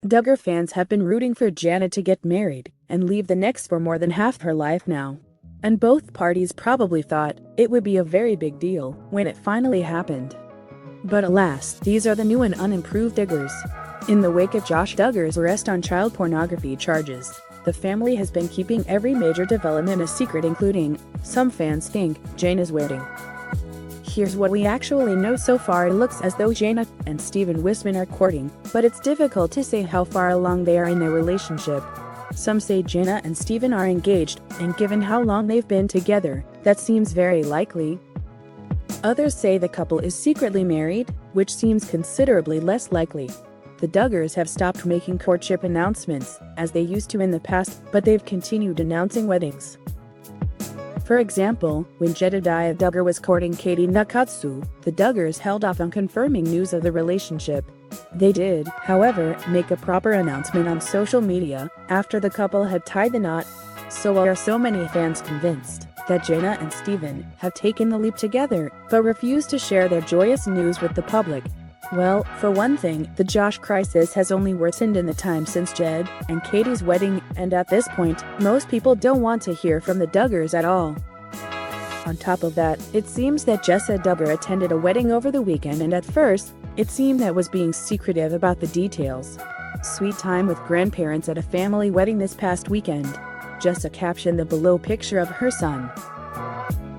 Duggar fans have been rooting for Jana to get married and leave the Knicks for more than half her life now. And both parties probably thought it would be a very big deal when it finally happened. But alas, these are the new and unimproved Duggars. In the wake of Josh Duggar's arrest on child pornography charges, the family has been keeping every major development a secret, including, some fans think, Jana's wedding. Here's what we actually know so far. It looks as though Jana and Stephen Wissmann are courting, but it's difficult to say how far along they are in their relationship. Some say Jana and Stephen are engaged, and given how long they've been together, that seems very likely. Others say the couple is secretly married, which seems considerably less likely. The Duggars have stopped making courtship announcements, as they used to in the past, but they've continued announcing weddings. For example, when Jana Duggar was courting Katie Nakatsu, the Duggars held off on confirming news of the relationship. They did, however, make a proper announcement on social media after the couple had tied the knot. So are so many fans convinced that Jana and Stephen have taken the leap together, but refuse to share their joyous news with the public? Well, for one thing, the Josh crisis has only worsened in the time since Jed and Katie's wedding, and at this point, most people don't want to hear from the Duggars at all. On top of that, it seems that Jessa Duggar attended a wedding over the weekend, and at first, it seemed that was being secretive about the details. Sweet time with grandparents at a family wedding this past weekend. Jessa captioned the below picture of her son.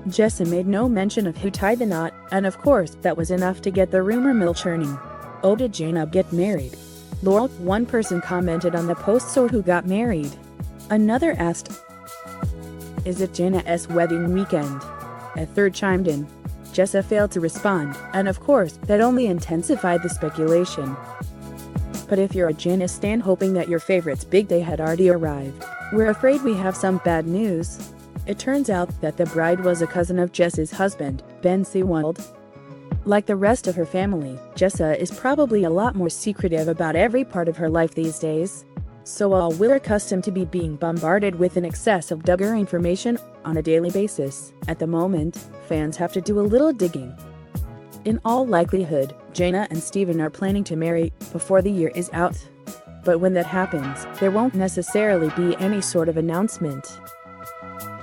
Jessa made no mention of who tied the knot, and of course, that was enough to get the rumor mill churning. Oh, did Jana get married? Lol, one person commented on the post, so who got married? Another asked, is it Jana's wedding weekend? A third chimed in. Jessa failed to respond, and of course, that only intensified the speculation. But if you're a Jana stan hoping that your favorite's big day had already arrived, we're afraid we have some bad news. It turns out that the bride was a cousin of Jessa's husband, Ben Seawald. Like the rest of her family, Jessa is probably a lot more secretive about every part of her life these days. So while we're accustomed to being bombarded with an excess of Duggar information on a daily basis, at the moment, fans have to do a little digging. In all likelihood, Jana and Stephen are planning to marry before the year is out. But when that happens, there won't necessarily be any sort of announcement.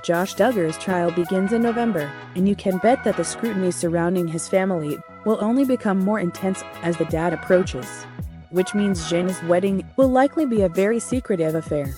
Josh Duggar's trial begins in November, and you can bet that the scrutiny surrounding his family will only become more intense as the date approaches. Which means Jana's wedding will likely be a very secretive affair.